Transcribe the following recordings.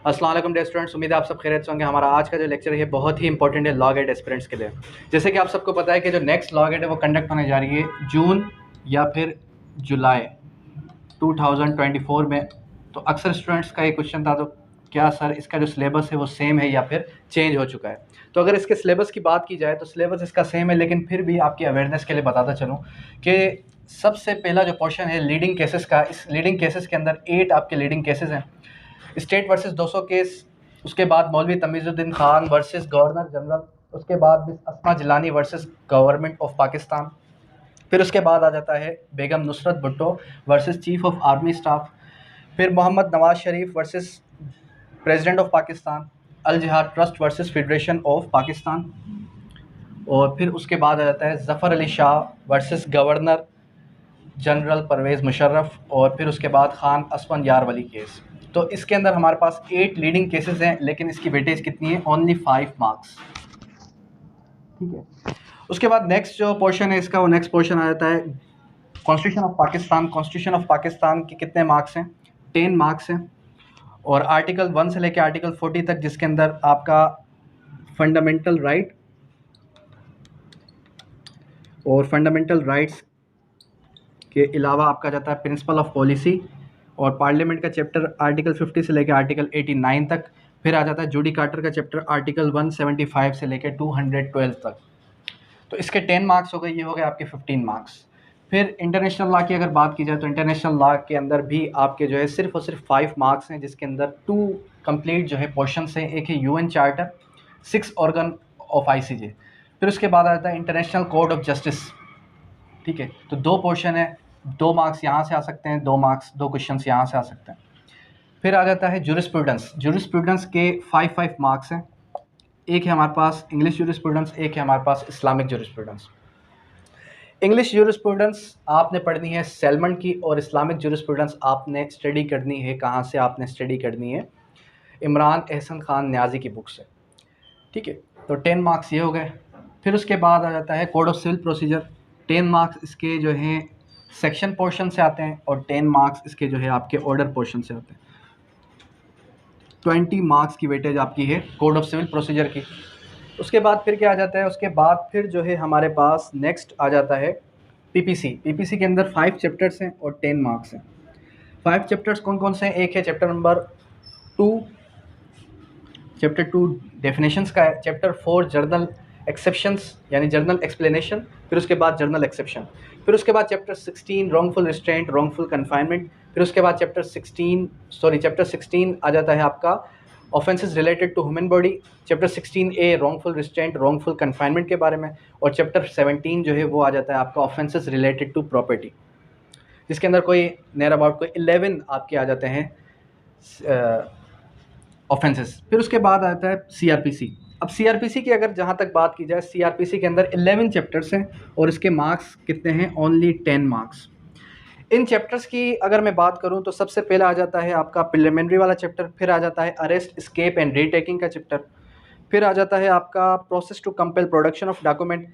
अस्सलाम वालेकुम dear students, उम्मीद है आप सब खैरियत से होंगे। हमारा आज का जो लेक्चर है बहुत ही इंपॉर्टेंट है लॉ गेट एस्पिरेंट्स के लिए। जैसे कि आप सबको पता है कि जो नेक्स्ट लॉ गेट है वो कंडक्ट होने जा रही है जून या फिर जुलाई 2024 में। तो अक्सर स्टूडेंट्स का ये क्वेश्चन था, तो क्या सर इसका जो सिलेबस है वो सेम है या फिर चेंज हो चुका है। तो अगर इसके सिलेबस की बात की जाए तो सिलेबस इसका सेम है, लेकिन फिर भी आपकी अवेयरनेस के लिए बताता चलूँ कि सबसे पहला जो पोर्शन है लीडिंग केसेस का, इस लीडिंग केसेस के अंदर 8 आपके लीडिंग केसेस हैं। स्टेट वर्सेस 200 केस, उसके बाद Maulvi Tamizuddin Khan versus governor general, उसके बाद miss Asma Jilani versus government of Pakistan, फिर उसके बाद आ जाता है Begum Nusrat Bhutto versus chief of army staff, फिर Mohammad Nawaz Sharif versus president of Pakistan, Al Jihad trust versus federation of Pakistan, और फिर उसके बाद आ जाता है Zafar Ali Shah versus governor general Parvez Musharraf, और फिर उसके बाद खान असफन यार वाली केस। तो इसके अंदर हमारे पास 8 लीडिंग केसेस हैं, लेकिन इसकी वेटेज कितनी है? Only 5 marks. ठीक है। उसके बाद नेक्स्ट जो पोर्शन है इसका, वो नेक्स्ट पोर्शन आ जाता है constitution of Pakistan. Constitution of Pakistan के कितने मार्क्स हैं? 10 मार्क्स हैं। और आर्टिकल 1 से लेकर आर्टिकल 40 तक, जिसके अंदर आपका फंडामेंटल राइट और फंडामेंटल राइट्स के अलावा आपका जाता है प्रिंसिपल ऑफ पॉलिसी, और पार्लियामेंट का चैप्टर आर्टिकल 50 से लेकर आर्टिकल 89 तक। फिर आ जाता है जूडी कार्टर का चैप्टर आर्टिकल 175 से लेकर 212 तक। तो इसके 10 मार्क्स हो गए, ये हो गए आपके 15 मार्क्स। फिर इंटरनेशनल लॉ की अगर बात की जाए तो इंटरनेशनल लॉ के अंदर भी आपके जो है सिर्फ और सिर्फ 5 मार्क्स हैं, जिसके अंदर 2 कंप्लीट जो है पोर्शंस हैं। एक है UN charter, 6 organ of ICJ. फिर उसके बाद आ जाता है इंटरनेशनल कोड ऑफ जस्टिस। ठीक है, तो 2 पोर्शन है, 2 मार्क्स यहाँ से आ सकते हैं, 2 मार्क्स 2 क्वेश्चन यहाँ से आ सकते हैं। फिर आ जाता है जूरिस्प्रूडेंस। जूरिस्प्रूडेंस के 5 मार्क्स हैं। एक है हमारे पास इंग्लिश जूरिस्प्रूडेंस, एक है हमारे पास इस्लामिक जूरिस्प्रूडेंस। इंग्लिश जूरिस्प्रूडेंस आपने पढ़नी है सेलमन की, और इस्लामिक जूरिस्प्रूडेंस आपने स्टडी करनी है, कहाँ से आपने स्टडी करनी है? इमरान एहसन खान न्याजी की बुक से। ठीक है, तो 10 मार्क्स ये हो गए। फिर उसके बाद आ जाता है code of civil procedure. 10 marks इसके जो हैं सेक्शन पोर्शन से आते हैं, और 10 मार्क्स इसके जो है आपके ऑर्डर पोर्शन से आते हैं। 20 मार्क्स की वेटेज आपकी है कोड ऑफ सिविल प्रोसीजर की। उसके बाद फिर क्या आ जाता है? उसके बाद फिर जो है हमारे पास नेक्स्ट आ जाता है पीपीसी। पीपीसी के अंदर 5 चैप्टर्स हैं और 10 मार्क्स हैं। 5 चैप्टर्स कौन कौन से हैं? एक है चैप्टर नंबर 2, चैप्टर 2 डेफिनेशंस का है। चैप्टर 4 जर्नल एक्सेप्शंस यानी जर्नल एक्सप्लेनेशन। फिर उसके बाद जर्नल एक्सेप्शन। फिर उसके बाद chapter 16 wrongful restraint, wrongful confinement. फिर उसके बाद चैप्टर 16 आ जाता है आपका offences related to human body. Chapter 16A wrongful restraint, wrongful confinement के बारे में। और चैप्टर 17 जो है वो आ जाता है आपका ऑफेंसेस रिलेटेड टू प्रॉपर्टी, जिसके अंदर कोई नियर अबाउट कोई 11 आपके आ जाते हैं ऑफेंसेस। फिर उसके बाद आता है सीआरपीसी। अब सीआरपीसी की अगर जहाँ तक बात की जाए, सीआरपीसी के अंदर 11 चैप्टर्स हैं और इसके मार्क्स कितने हैं? Only 10 marks. इन चैप्टर्स की अगर मैं बात करूं तो सबसे पहले आ जाता है आपका प्रिलिमिनरी वाला चैप्टर। फिर आ जाता है अरेस्ट, एस्केप एंड रीटेकिंग का चैप्टर। फिर आ जाता है आपका process to compel production of document.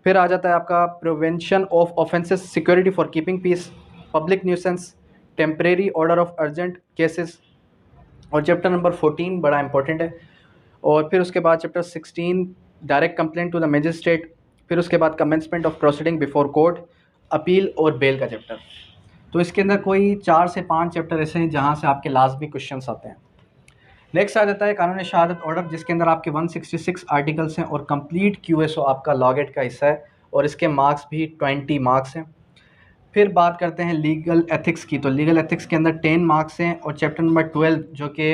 फिर आ जाता है आपका prevention of offences, security for keeping peace, public nuisance, temporary order of urgent cases. और चैप्टर नंबर 14 बड़ा इंपॉर्टेंट है। और फिर उसके बाद chapter 16 direct complaint to the magistrate. फिर उसके बाद commencement of proceeding before court, appeal और बेल का चैप्टर। तो इसके अंदर कोई 4 से 5 चैप्टर ऐसे हैं जहाँ से आपके लाजमी क्वेश्चंस आते हैं। नेक्स्ट आ जाता है कानून शहादत ऑर्डर, जिसके अंदर आपके 166 आर्टिकल्स हैं और कंप्लीट क्यूएसओ आपका लॉ गेट का हिस्सा है, और इसके मार्क्स भी 20 मार्क्स हैं। फिर बात करते हैं लीगल एथिक्स की। तो लीगल एथिक्स के अंदर 10 मार्क्स हैं, और चैप्टर नंबर 12 जो कि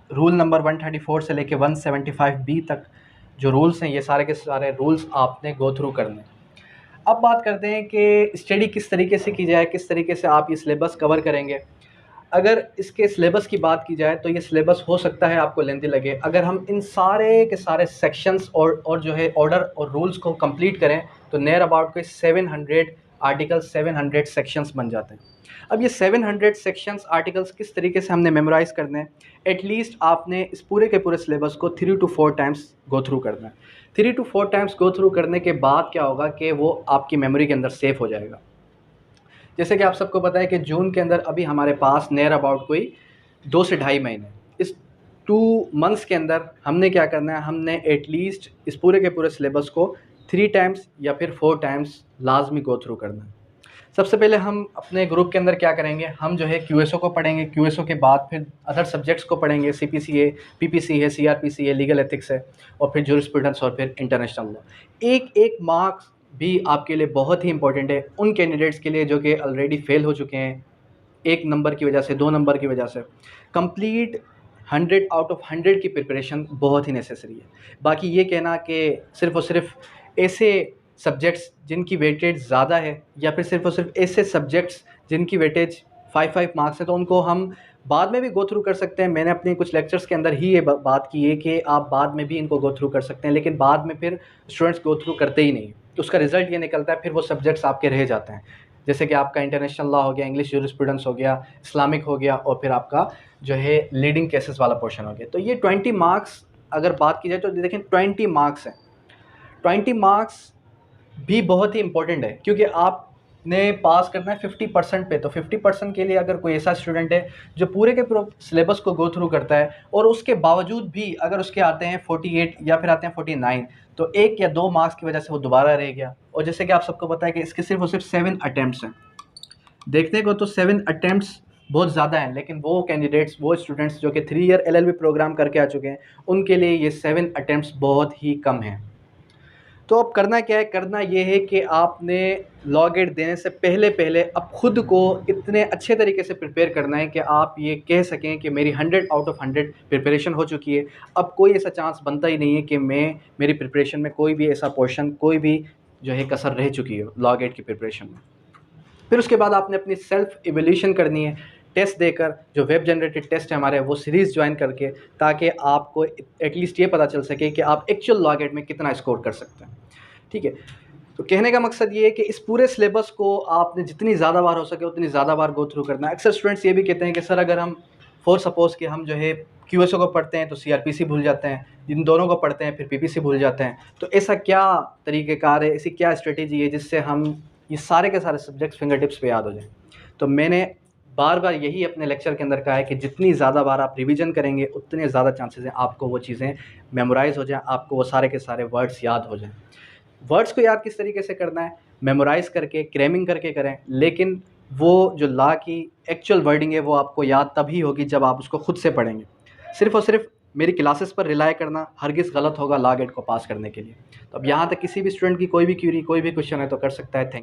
रूल नंबर 134 से लेके 175B तक जो रूल्स हैं, ये सारे के सारे रूल्स आपने गो थ्रू करने। अब बात करते हैं कि स्टडी किस तरीके से की जाए, किस तरीके से आप ये सिलेबस कवर करेंगे। अगर इसके सिलेबस की बात की जाए तो ये सिलेबस हो सकता है आपको लेंथी लगे। अगर हम इन सारे के सारे सेक्शंस और जो है ऑर्डर और रूल्स को कंप्लीट करें तो नियर अबाउट कोई 700 आर्टिकल्स, 700 सेक्शंस बन जाते हैं। अब ये 700 सेक्शंस आर्टिकल्स किस तरीके से हमने मेमोराइज़ करने हैं? एटलीस्ट आपने इस पूरे के पूरे सिलेबस को 3 to 4 टाइम्स गो थ्रू करना है। 3 to 4 टाइम्स गो थ्रू करने के बाद क्या होगा कि वो आपकी मेमोरी के अंदर सेव हो जाएगा। जैसे कि आप सबको पता है कि जून के अंदर अभी हमारे पास नियर अबाउट कोई 2 से ढाई महीने, इस मंथ्स के अंदर हमने क्या करना है, हमने एटलीस्ट इस पूरे के पूरे सिलेबस को 3 टाइम्स या फिर 4 टाइम्स लाजमी गो थ्रू करना है। सबसे पहले हम अपने ग्रुप के अंदर क्या करेंगे, हम जो है क्यूएसओ को पढ़ेंगे, क्यूएसओ के बाद फिर अदर सब्जेक्ट्स को पढ़ेंगे, सीपीसी है, पीपीसी है, सीआरपीसी है, लीगल एथिक्स है, और फिर ज्यूरिस्प्रूडेंस और फिर इंटरनेशनल लॉ। एक एक मार्क्स भी आपके लिए बहुत ही इंपॉर्टेंट है उन कैंडिडेट्स के लिए जो कि ऑलरेडी फेल हो चुके हैं 1 नंबर की वजह से, 2 नंबर की वजह से। कंप्लीट 100 आउट ऑफ 100 की प्रिपरेशन बहुत ही नेसेसरी है। बाकी ये कहना कि सिर्फ़ और सिर्फ ऐसे सब्जेक्ट्स जिनकी वेटेज ज़्यादा है या फिर सिर्फ़ और सिर्फ ऐसे सब्जेक्ट्स जिनकी वेटेज 5 मार्क्स है तो उनको हम बाद में भी गो थ्रू कर सकते हैं। मैंने अपने कुछ लेक्चर्स के अंदर ही ये बात की है कि आप बाद में भी इनको गो थ्रू कर सकते हैं, लेकिन बाद में फिर स्टूडेंट्स गो थ्रू करते ही नहीं, तो उसका रिज़ल्ट ये निकलता है फिर वो सब्जेक्ट्स आपके रह जाते हैं। जैसे कि आपका इंटरनेशनल लॉ हो गया, इंग्लिश ज्यूरिस्प्रूडेंस हो गया, इस्लामिक हो गया, और फिर आपका जो है लीडिंग केसेस वाला पोर्शन हो गया। तो ये 20 मार्क्स अगर बात की जाए तो देखें 20 मार्क्स हैं। 20 मार्क्स भी बहुत ही इंपॉर्टेंट है क्योंकि आपने पास करना है 50% पे, तो 50% के लिए अगर कोई ऐसा स्टूडेंट है जो पूरे के पूरे सिलेबस को गो थ्रू करता है और उसके बावजूद भी अगर उसके आते हैं 48 या फिर आते हैं 49, तो 1 या 2 मार्क्स की वजह से वो दोबारा रह गया। और जैसे कि आप सबको पता है कि इसके सिर्फ और सिर्फ 7 अटैम्प्ट्स हैं। देखने को तो 7 अटैम्प्ट्स बहुत ज़्यादा हैं, लेकिन वो कैंडिडेट्स, वो स्टूडेंट्स जो कि 3 ईयर एलएलबी प्रोग्राम करके आ चुके हैं, उनके लिए ये 7 अटैम्प्ट्स बहुत ही कम हैं। तो अब करना क्या है, करना ये है कि आपने लॉ गेट देने से पहले अब खुद को इतने अच्छे तरीके से प्रिपेयर करना है कि आप ये कह सकें कि मेरी 100 आउट ऑफ 100 प्रिपरेशन हो चुकी है। अब कोई ऐसा चांस बनता ही नहीं है कि मेरी प्रिपरेशन में कोई भी ऐसा पोर्शन, कोई भी जो है कसर रह चुकी है लॉ गेट की प्रिपरेशन में। फिर उसके बाद आपने अपनी सेल्फ इवैल्यूएशन करनी है, टेस्ट देकर, जो वेब जनरेटेड टेस्ट है हमारे, वो सीरीज़ ज्वाइन करके, ताकि आपको एटलीस्ट ये पता चल सके कि आप एक्चुअल लॉ गेट में कितना स्कोर कर सकते हैं। ठीक है, तो कहने का मकसद ये है कि इस पूरे सिलेबस को आपने जितनी ज़्यादा बार हो सके उतनी ज़्यादा बार गो थ्रू करना है। अक्सर स्टूडेंट्स ये भी कहते हैं कि सर अगर हम फॉर सपोज़ कि हम जो है क्यूएसओ को पढ़ते हैं तो सीआरपीसी भूल जाते हैं, इन दोनों को पढ़ते हैं फिर पीपीसी भूल जाते हैं, तो ऐसा क्या तरीक़ेकार है, ऐसी क्या स्ट्रेटेजी है जिससे हम ये सारे के सारे सब्जेक्ट्स फिंगर टिप्स पे याद हो जाएं? तो मैंने बार बार यही अपने लेक्चर के अंदर कहा है कि जितनी ज़्यादा बार आप रिवीजन करेंगे उतने ज़्यादा चांसेस हैं आपको वो चीज़ें मेमोराइज़ हो जाएं, आपको वो सारे के सारे वर्ड्स याद हो जाएं। वर्ड्स को याद किस तरीके से करना है, मेमोराइज़ करके, क्रैमिंग करके करें, लेकिन वो जो लॉ की एक्चुअल वर्डिंग है वो आपको याद तभी होगी जब आप उसको खुद से पढ़ेंगे। सिर्फ़ और सिर्फ मेरी क्लासेस पर रिलाय करना हरगिज़ गलत होगा लॉ गेट को पास करने के लिए। तो अब यहाँ तक किसी भी स्टूडेंट की कोई भी क्वेरी, कोई भी क्वेश्चन है तो कर सकता है। थैंक